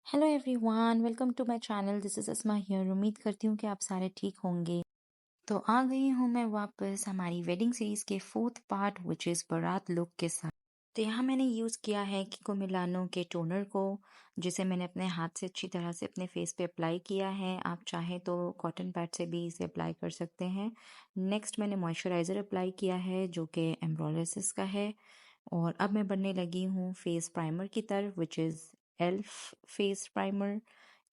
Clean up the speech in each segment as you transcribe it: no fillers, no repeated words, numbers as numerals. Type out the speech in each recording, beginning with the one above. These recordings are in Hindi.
Hello everyone, welcome to my channel. This is Asma here. उम्मीद करती हूँ कि आप सारे ठीक होंगे। तो आ गई हूँ मैं वापस हमारी वेडिंग सीरीज के फोर्थ पार्ट विच इज़ बारात लुक के साथ। तो यहाँ मैंने यूज़ किया है किको मिलानो के टोनर को, जिसे मैंने अपने हाथ से अच्छी तरह से अपने फेस पे अप्लाई किया है। आप चाहें तो कॉटन पैड से भी इसे अप्लाई कर सकते हैं। नेक्स्ट मैंने मॉइस्चराइज़र अप्लाई किया है जो कि एम्ब्रोलिसिस का है। और अब मैं बनने लगी हूँ फेस प्राइमर की तरफ which is elf face primer.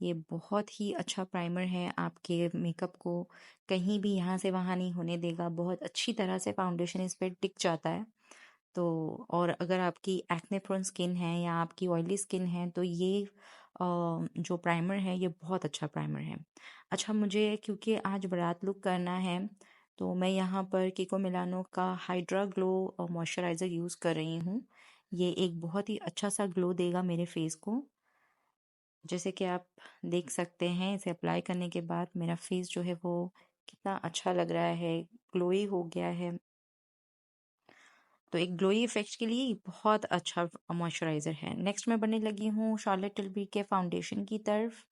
ये बहुत ही अच्छा प्राइमर है, आपके मेकअप को कहीं भी यहाँ से वहाँ नहीं होने देगा। बहुत अच्छी तरह से फाउंडेशन इस पर टिक जाता है। तो और अगर आपकी एक्ने प्रोन स्किन है या आपकी ऑयली स्किन है तो ये जो प्राइमर है ये बहुत अच्छा प्राइमर है। अच्छा, मुझे क्योंकि आज बारात लुक करना है तो मैं यहाँ पर किको मिलानो का हाइड्रा ग्लो मॉइस्चराइज़र यूज़ कर रही हूँ। ये एक बहुत ही अच्छा सा ग्लो देगा मेरे फेस को। जैसे कि आप देख सकते हैं, इसे अप्लाई करने के बाद मेरा फेस जो है वो कितना अच्छा लग रहा है, ग्लोई हो गया है। तो एक ग्लोई इफेक्ट के लिए बहुत अच्छा मॉइस्चराइज़र है। नेक्स्ट मैं बनने लगी हूँ शार्लेट टिल्बी के फाउंडेशन की तरफ।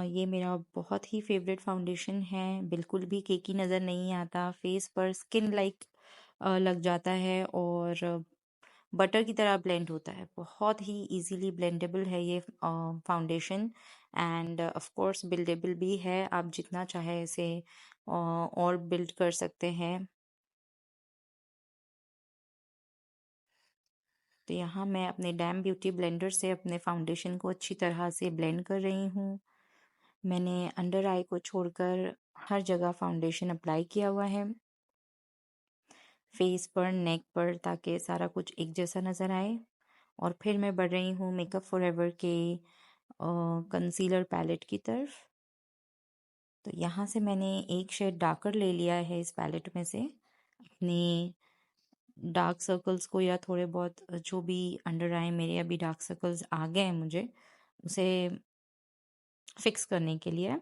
ये मेरा बहुत ही फेवरेट फाउंडेशन है, बिल्कुल भी केकी नज़र नहीं आता, फेस पर स्किन लाइक लग जाता है और बटर की तरह ब्लेंड होता है। बहुत ही इजीली ब्लेंडेबल है ये foundation end of course buildable भी है। आप जितना चाहे इसे और बिल्ड कर सकते हैं। तो यहाँ मैं अपने डैम ब्यूटी ब्लेंडर से अपने फाउंडेशन को अच्छी तरह से ब्लेंड कर रही हूँ। मैंने अंडर आई को छोड़कर हर जगह फाउंडेशन अप्लाई किया हुआ है, फेस पर, नेक पर, ताकि सारा कुछ एक जैसा नज़र आए। और फिर मैं बढ़ रही हूँ मेकअप फॉरएवर के कंसीलर पैलेट की तरफ। तो यहाँ से मैंने एक शेड डार्कर ले लिया है इस पैलेट में से, अपने डार्क सर्कल्स को या थोड़े बहुत जो भी अंडर आई मेरे अभी डार्क सर्कल्स आ गए हैं मुझे, उसे फिक्स करने के लिए।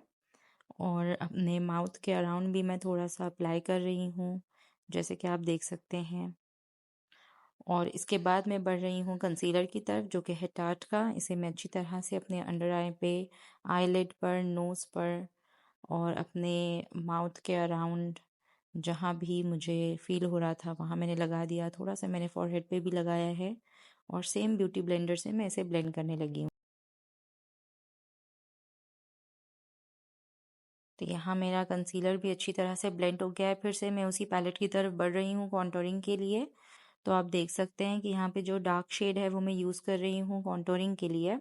और अपने माउथ के अराउंड भी मैं थोड़ा सा अप्लाई कर रही हूँ, जैसे कि आप देख सकते हैं। और इसके बाद मैं बढ़ रही हूँ कंसीलर की तरफ जो कि है टार्ट का। इसे मैं अच्छी तरह से अपने अंडर आई पे, आईलिड पर, नोज़ पर और अपने माउथ के अराउंड जहाँ भी मुझे फील हो रहा था वहाँ मैंने लगा दिया। थोड़ा सा मैंने फॉरहेड पे भी लगाया है और सेम ब्यूटी ब्लेंडर से मैं इसे ब्लेंड करने लगी हूँ। तो यहाँ मेरा कंसीलर भी अच्छी तरह से ब्लेंड हो गया है। फिर से मैं उसी पैलेट की तरफ बढ़ रही हूँ कॉन्टोरिंग के लिए। तो आप देख सकते हैं कि यहाँ पे जो डार्क शेड है वो मैं यूज़ कर रही हूँ कॉन्टोरिंग के लिए।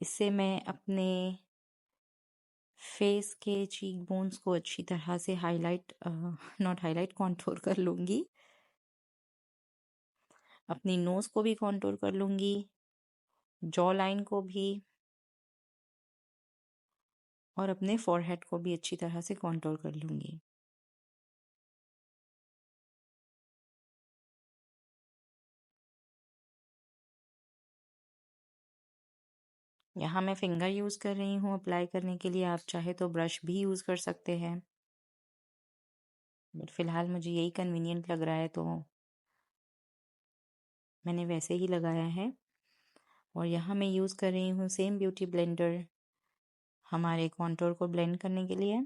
इससे मैं अपने फेस के चीक बोन्स को अच्छी तरह से हाईलाइट, नॉट हाईलाइट, कॉन्टोर कर लूँगी। अपनी नोज़ को भी कॉन्टोर कर लूँगी, जॉ लाइन को भी, और अपने फॉरहेड को भी अच्छी तरह से कॉन्टोर कर लूँगी। यहाँ मैं फिंगर यूज़ कर रही हूँ अप्लाई करने के लिए। आप चाहे तो ब्रश भी यूज़ कर सकते हैं, बट फ़िलहाल मुझे यही कन्वीनियंट लग रहा है तो मैंने वैसे ही लगाया है। और यहाँ मैं यूज़ कर रही हूँ सेम ब्यूटी ब्लेंडर हमारे कॉन्टोर को ब्लेंड करने के लिए।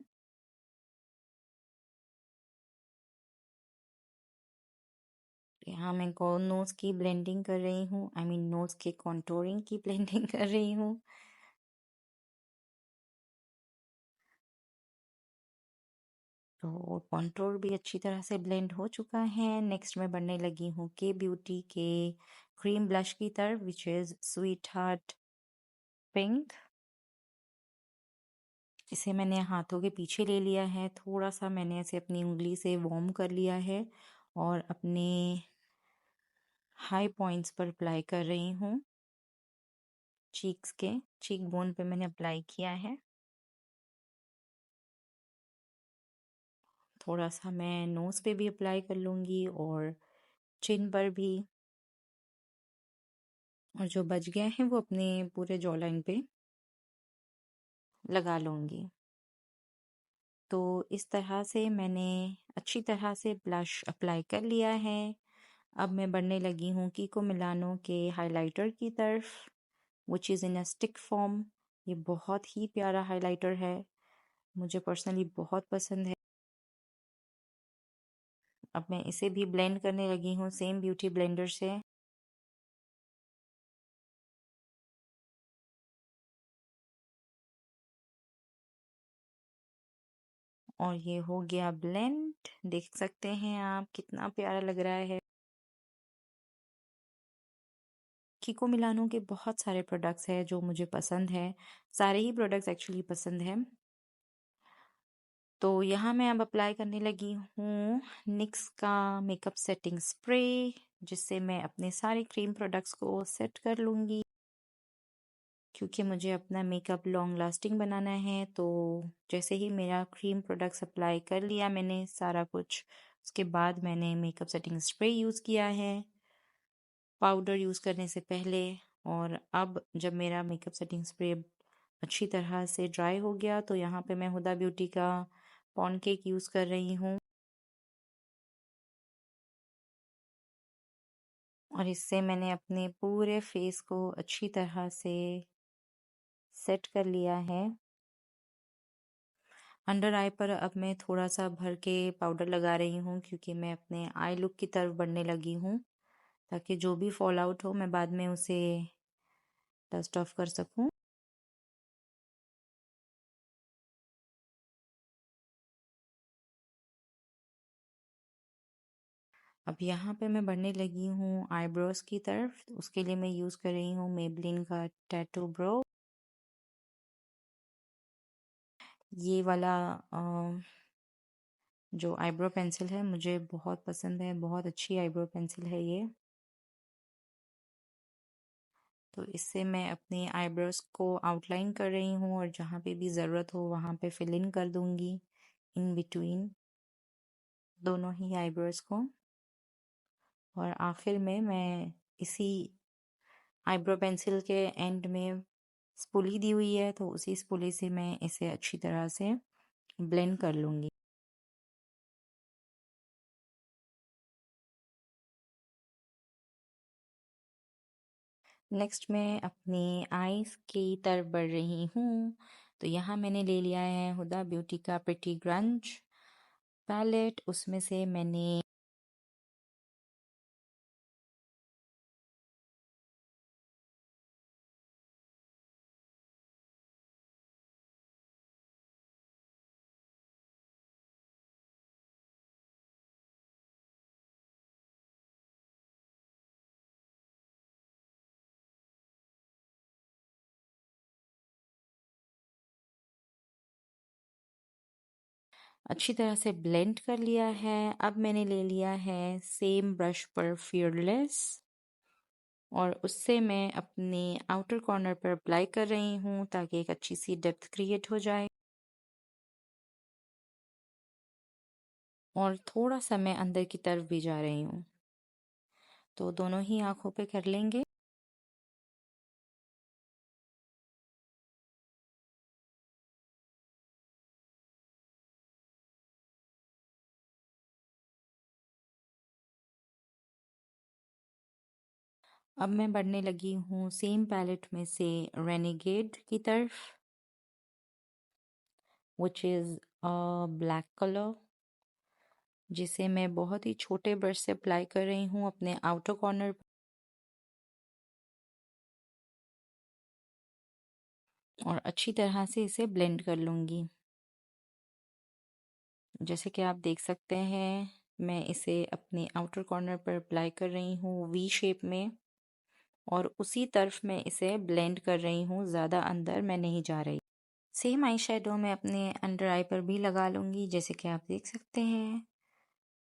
यहाँ मैं नोज़ की ब्लेंडिंग कर रही हूँ, आई मीन नोज़ के कॉन्टोरिंग की ब्लेंडिंग कर रही हूँ। तो कॉन्टोर भी अच्छी तरह से ब्लेंड हो चुका है। नेक्स्ट मैं बढ़ने लगी हूँ के ब्यूटी के क्रीम ब्लश की तरफ which is sweet heart pink. इसे मैंने हाथों के पीछे ले लिया है, थोड़ा सा मैंने इसे अपनी उंगली से वार्म कर लिया है और अपने हाई पॉइंट्स पर अप्लाई कर रही हूँ। चीक्स के चीक बोन पे मैंने अप्लाई किया है। थोड़ा सा मैं नोज़ पे भी अप्लाई कर लूँगी और चिन पर भी, और जो बच गए हैं वो अपने पूरे जॉ लाइन पे लगा लूँगी। तो इस तरह से मैंने अच्छी तरह से ब्लश अप्लाई कर लिया है। अब मैं बढ़ने लगी हूँ किको मिलानो के हाइलाइटर की तरफ which is in a stick form. ये बहुत ही प्यारा हाइलाइटर है, मुझे पर्सनली बहुत पसंद है। अब मैं इसे भी ब्लेंड करने लगी हूँ सेम ब्यूटी ब्लेंडर से। और ये हो गया ब्लेंड, देख सकते हैं आप कितना प्यारा लग रहा है। कीको मिलानो के बहुत सारे प्रोडक्ट्स हैं जो मुझे पसंद है, सारे ही प्रोडक्ट्स एक्चुअली पसंद हैं। तो यहाँ मैं अब अप्लाई करने लगी हूँ निक्स का मेकअप सेटिंग स्प्रे, जिससे मैं अपने सारे क्रीम प्रोडक्ट्स को सेट कर लूँगी। क्योंकि मुझे अपना मेकअप लॉन्ग लास्टिंग बनाना है, तो जैसे ही मेरा क्रीम प्रोडक्ट्स अप्लाई कर लिया मैंने सारा कुछ, उसके बाद मैंने मेकअप सेटिंग स्प्रे यूज़ किया है पाउडर यूज़ करने से पहले। और अब जब मेरा मेकअप सेटिंग स्प्रे अच्छी तरह से ड्राई हो गया, तो यहाँ पे मैं हुदा ब्यूटी का पॉन्ड केक यूज़ कर रही हूँ। और इससे मैंने अपने पूरे फेस को अच्छी तरह से सेट कर लिया है। अंडर आई पर अब मैं थोड़ा सा भर के पाउडर लगा रही हूँ, क्योंकि मैं अपने आई लुक की तरफ बढ़ने लगी हूँ, ताकि जो भी फॉल आउट हो मैं बाद में उसे डस्ट ऑफ कर सकूँ। अब यहाँ पे मैं बढ़ने लगी हूँ आईब्रोज की तरफ। उसके लिए मैं यूज़ कर रही हूँ मेबलिन का टैटू ब्रो। ये वाला जो आईब्रो पेंसिल है मुझे बहुत पसंद है, बहुत अच्छी आईब्रो पेंसिल है ये। तो इससे मैं अपने आईब्रोज को आउटलाइन कर रही हूँ, और जहाँ पे भी ज़रूरत हो वहाँ पे फिल इन कर दूँगी इन बिटवीन दोनों ही आईब्रोज को। और आखिर में मैं इसी आईब्रो पेंसिल के एंड में स्पूली दी हुई है, तो उसी स्पूली से मैं इसे अच्छी तरह से ब्लेंड कर लूँगी। नेक्स्ट मैं अपनी आईज की तरफ बढ़ रही हूँ। तो यहाँ मैंने ले लिया है हुदा ब्यूटी का प्रिटी ग्रंज पैलेट। उसमें से मैंने अच्छी तरह से ब्लेंड कर लिया है। अब मैंने ले लिया है सेम ब्रश पर फियरलेस, और उससे मैं अपने आउटर कॉर्नर पर अप्लाई कर रही हूँ, ताकि एक अच्छी सी डेप्थ क्रिएट हो जाए। और थोड़ा सा मैं अंदर की तरफ भी जा रही हूँ, तो दोनों ही आँखों पे कर लेंगे। अब मैं बढ़ने लगी हूँ सेम पैलेट में से रेनिगेड की तरफ, which is a black colour, जिसे मैं बहुत ही छोटे ब्रश से अप्लाई कर रही हूँ अपने आउटर कॉर्नर, और अच्छी तरह से इसे ब्लेंड कर लूँगी। जैसे कि आप देख सकते हैं, मैं इसे अपने आउटर कॉर्नर पर अप्लाई कर रही हूँ वी शेप में, और उसी तरफ मैं इसे ब्लेंड कर रही हूँ, ज़्यादा अंदर मैं नहीं जा रही। सेम आई शेडो मैं अपने अंडर आई पर भी लगा लूँगी, जैसे कि आप देख सकते हैं।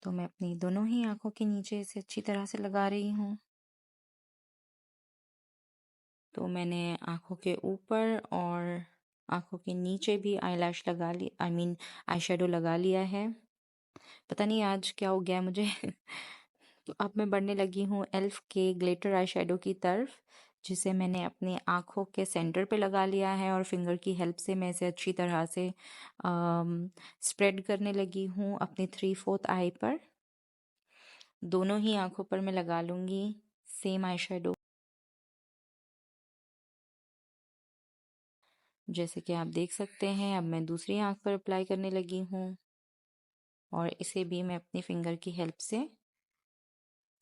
तो मैं अपनी दोनों ही आँखों के नीचे इसे अच्छी तरह से लगा रही हूँ। तो मैंने आँखों के ऊपर और आँखों के नीचे भी आईलैश लगा ली, आई मीन आई शेडो लगा लिया है। पता नहीं आज क्या हो गया मुझे। तो अब मैं बढ़ने लगी हूँ एल्फ के ग्लिटर आई शेडो की तरफ, जिसे मैंने अपनी आँखों के सेंटर पे लगा लिया है, और फिंगर की हेल्प से मैं इसे अच्छी तरह से स्प्रेड करने लगी हूँ अपनी 3/4 आई पर। दोनों ही आँखों पर मैं लगा लूँगी सेम आई शेडो। जैसे कि आप देख सकते हैं, अब मैं दूसरी आँख पर अप्लाई करने लगी हूँ और इसे भी मैं अपनी फिंगर की हेल्प से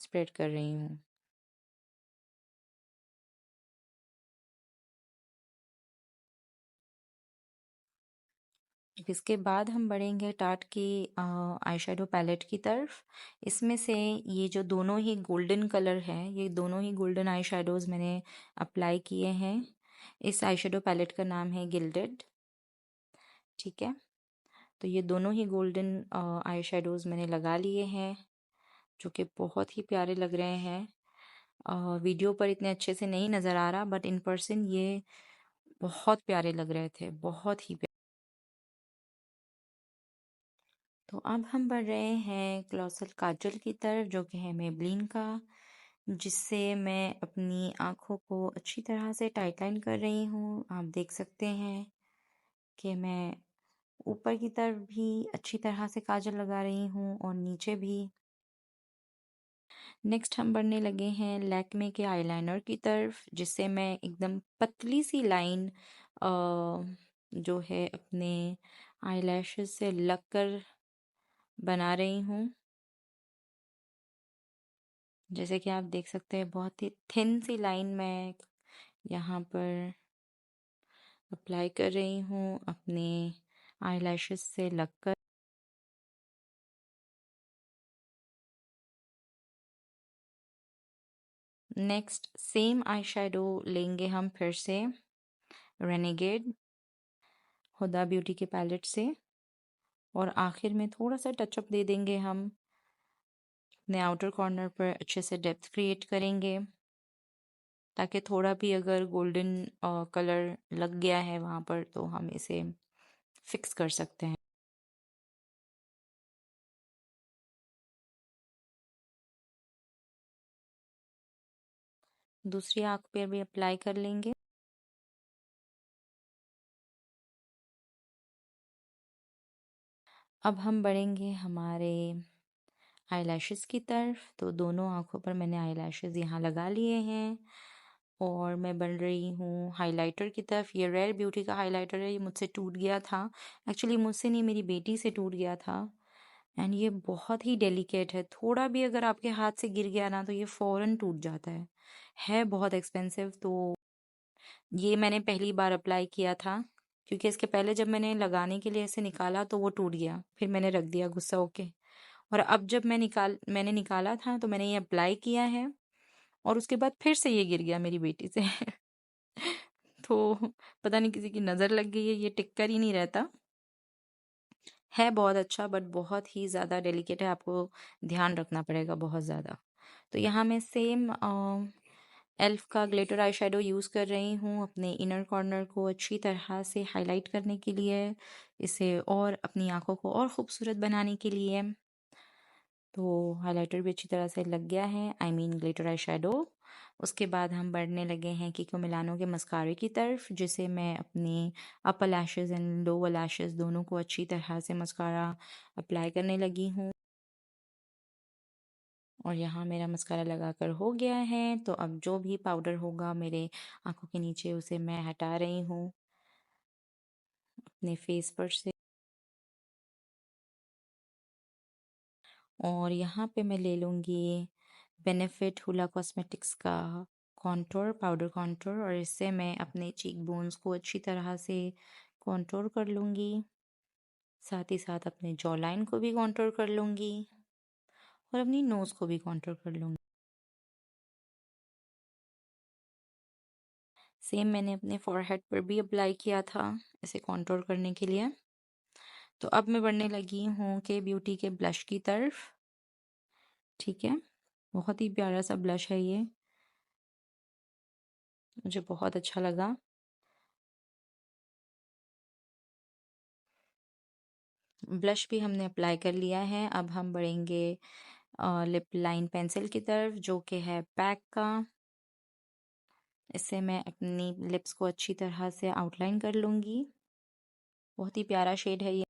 स्प्रेड कर रही हूँ। इसके बाद हम बढ़ेंगे टाट की आई शेडो पैलेट की तरफ। इसमें से ये जो दोनों ही गोल्डन कलर है, ये दोनों ही गोल्डन आई शेडोज मैंने अप्लाई किए हैं। इस आई शेडो पैलेट का नाम है गिल्डेड। ठीक है, तो ये दोनों ही गोल्डन आई शेडोज मैंने लगा लिए हैं, जो कि बहुत ही प्यारे लग रहे हैं। वीडियो पर इतने अच्छे से नहीं नज़र आ रहा, बट इन पर्सन ये बहुत प्यारे लग रहे थे, बहुत ही प्यारे। तो अब हम बढ़ रहे हैं क्लोसल काजल की तरफ, जो कि है मेबलिन का, जिससे मैं अपनी आँखों को अच्छी तरह से टाइट लाइन कर रही हूँ। आप देख सकते हैं कि मैं ऊपर की तरफ भी अच्छी तरह से काजल लगा रही हूँ और नीचे भी। नेक्स्ट हम बढ़ने लगे हैं लैक्मे के आईलाइनर की तरफ, जिससे मैं एकदम पतली सी लाइन जो है अपने आईलैशेस से लगकर बना रही हूँ। जैसे कि आप देख सकते हैं, बहुत ही थिन सी लाइन मैं यहाँ पर अप्लाई कर रही हूँ अपने आईलैशेस से लगकर। नेक्स्ट सेम आई शेडो लेंगे हम फिर से रेनेगेड हुदा ब्यूटी के पैलेट से, और आखिर में थोड़ा सा टचअप दे देंगे हम अपने आउटर कॉर्नर पर, अच्छे से डेप्थ क्रिएट करेंगे ताकि थोड़ा भी अगर गोल्डन कलर लग गया है वहाँ पर तो हम इसे फिक्स कर सकते हैं। दूसरी आँख पर भी अप्लाई कर लेंगे। अब हम बढ़ेंगे हमारे आईलैशेस की तरफ। तो दोनों आँखों पर मैंने आईलैशेस यहाँ लगा लिए हैं और मैं बन रही हूँ हाइलाइटर की तरफ। ये रेयर ब्यूटी का हाइलाइटर है, ये मुझसे टूट गया था। एक्चुअली मुझसे नहीं, मेरी बेटी से टूट गया था। एंड ये बहुत ही डेलिकेट है, थोड़ा भी अगर आपके हाथ से गिर गया ना तो ये फ़ौरन टूट जाता है बहुत एक्सपेंसिव। तो ये मैंने पहली बार अप्लाई किया था, क्योंकि इसके पहले जब मैंने लगाने के लिए इसे निकाला तो वो टूट गया, फिर मैंने रख दिया गुस्सा होके। और अब जब मैंने निकाला था तो मैंने ये अप्लाई किया है और उसके बाद फिर से ये गिर गया मेरी बेटी से। तो पता नहीं किसी की नज़र लग गई है, ये टिक कर ही नहीं रहता। है बहुत अच्छा, बट बहुत ही ज़्यादा डेलिकेट है, आपको ध्यान रखना पड़ेगा बहुत ज़्यादा। तो यहाँ मैं सेम एल्फ का ग्लिटर आई शेडो यूज़ कर रही हूँ अपने इनर कॉर्नर को अच्छी तरह से हाईलाइट करने के लिए, इसे और अपनी आँखों को और ख़ूबसूरत बनाने के लिए। तो हाइलाइटर भी अच्छी तरह से लग गया है, I mean glitter eye shadow. उसके बाद हम बढ़ने लगे हैं किको मिलानो के मस्कारे की तरफ, जिसे मैं अपनी अपर लैशेज़ एंड लोअर लैशेज़ दोनों को अच्छी तरह से मस्कारा अप्लाई करने लगी हूँ। और यहाँ मेरा मस्कारा लगाकर हो गया है, तो अब जो भी पाउडर होगा मेरे आँखों के नीचे उसे मैं हटा रही हूँ अपने फेस पर से। और यहाँ पे मैं ले लूँगी बेनिफिट हुला कॉस्मेटिक्स का कॉन्टोर पाउडर कॉन्टोर, और इससे मैं अपने चीक बोन्स को अच्छी तरह से कॉन्टोर कर लूँगी, साथ ही साथ अपने जॉ लाइन को भी कॉन्टोर कर लूँगी और अपनी नोज़ को भी कॉन्टोर कर लूँगी। सेम मैंने अपने फॉरहेड पर भी अप्लाई किया था इसे कॉन्टोर करने के लिए। तो अब मैं बढ़ने लगी हूँ के ब्यूटी के ब्लश की तरफ। ठीक है, बहुत ही प्यारा सा ब्लश है ये, मुझे बहुत अच्छा लगा। ब्लश भी हमने अप्लाई कर लिया है। अब हम बढ़ेंगे लिप लाइन पेंसिल की तरफ, जो कि है पैक का। इससे मैं अपनी लिप्स को अच्छी तरह से आउटलाइन कर लूँगी। बहुत ही प्यारा शेड है ये।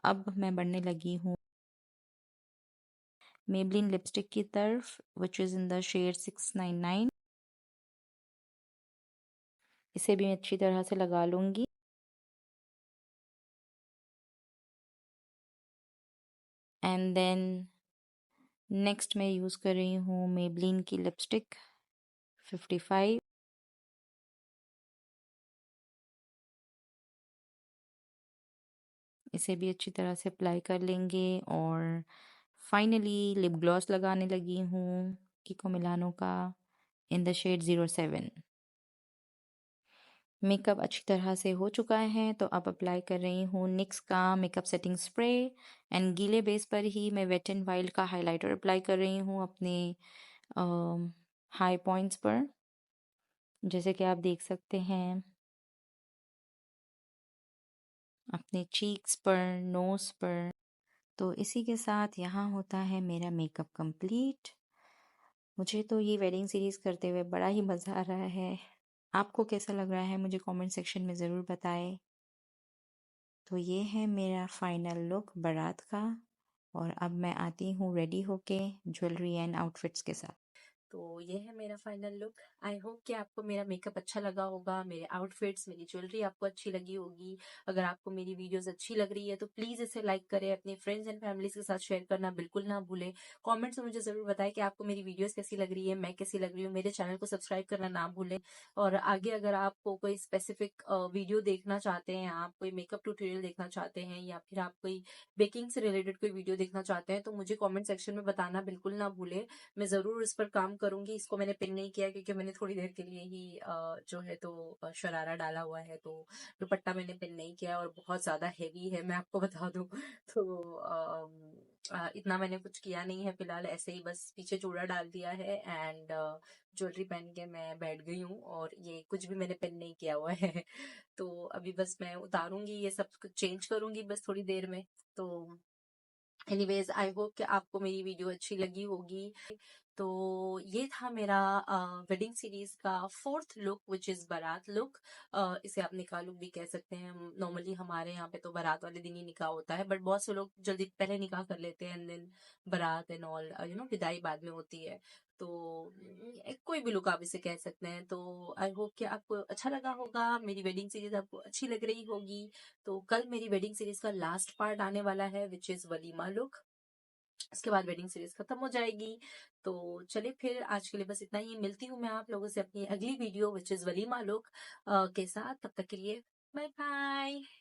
अब मैं बढ़ने लगी हूँ मेबलिन लिपस्टिक की तरफ which is in the shade 699। इसे भी मैं अच्छी तरह से लगा लूँगी। एंड देन नेक्स्ट मैं यूज़ कर रही हूँ मेबलिन की लिपस्टिक 55। इसे भी अच्छी तरह से अप्लाई कर लेंगे और फाइनली लिप ग्लॉस लगाने लगी हूँ किको मिलानो का इन द शेड 07। मेकअप अच्छी तरह से हो चुका है तो अब अप्लाई कर रही हूँ निक्स का मेकअप सेटिंग स्प्रे एंड गीले बेस पर ही मैं वेट एंड वाइल्ड का हाइलाइटर अप्लाई कर रही हूँ अपने हाई पॉइंट्स पर, जैसे कि आप देख सकते हैं अपने चीक्स पर, नोज पर। तो इसी के साथ यहाँ होता है मेरा मेकअप कंप्लीट। मुझे तो ये वेडिंग सीरीज़ करते हुए बड़ा ही मज़ा आ रहा है। आपको कैसा लग रहा है मुझे कमेंट सेक्शन में ज़रूर बताएं। तो ये है मेरा फाइनल लुक बारात का और अब मैं आती हूँ रेडी होके ज्वेलरी एंड आउटफिट्स के साथ। तो ये है मेरा फाइनल लुक। आई होप कि आपको मेरा मेकअप अच्छा लगा होगा, मेरे आउटफिट्स, मेरी ज्वेलरी आपको अच्छी लगी होगी। अगर आपको मेरी वीडियोस अच्छी लग रही है तो प्लीज इसे लाइक करें, अपने फ्रेंड्स एंड फैमिलीज के साथ शेयर करना बिल्कुल ना भूलें। कमेंट्स में मुझे जरूर बताएं कि आपको मेरी वीडियोस कैसी लग रही है, मैं कैसी लग रही हूँ। मेरे चैनल को सब्सक्राइब करना ना भूलें और आगे अगर आपको कोई स्पेसिफिक वीडियो देखना चाहते हैं, आप कोई मेकअप ट्यूटोरियल देखना चाहते हैं या फिर आप कोई बेकिंग से रिलेटेड कोई वीडियो देखना चाहते हैं तो मुझे कॉमेंट सेक्शन में बताना बिल्कुल ना भूलें। मैं ज़रूर इस पर काम करूंगी। इसको मैंने पिन नहीं किया क्योंकि मैंने थोड़ी देर के लिए ही जो है तो शरारा डाला हुआ है, तो दुपट्टा मैंने पिन नहीं किया और बहुत ज़्यादा हेवी है मैं आपको बता दूं। तो इतना मैंने कुछ किया नहीं है फिलहाल, ऐसे ही बस पीछे चूड़ा डाल दिया है एंड ज्वेलरी पहन के मैं बैठ गई हूँ और ये कुछ भी मैंने पिन नहीं किया हुआ है। तो अभी बस मैं उतारूंगी, ये सब कुछ चेंज करूंगी बस थोड़ी देर में। तो एनीवेज आई होप कि आपको मेरी वीडियो अच्छी लगी होगी। तो ये था मेरा वेडिंग सीरीज का फोर्थ लुक विच इज बारात लुक। इसे आप निकाह लुक भी कह सकते हैं। नॉर्मली हमारे यहाँ पे तो बारात वाले दिन ही निकाह होता है, बट बहुत से लोग जल्दी पहले निकाह कर लेते हैं एंड देन बारात एंड ऑल विदाई बाद में होती है। तो कोई भी लुक आप इसे कह सकते हैं। तो आई होप कि आपको अच्छा लगा होगा, मेरी वेडिंग सीरीज आपको अच्छी लग रही होगी। तो कल मेरी वेडिंग सीरीज का लास्ट पार्ट आने वाला है विच इज वलीमा लुक। इसके बाद वेडिंग सीरीज खत्म हो जाएगी। तो चलिए फिर आज के लिए बस इतना ही। मिलती हूँ मैं आप लोगों से अपनी अगली video which is walima look के साथ। तब तक के लिए बाय बाय।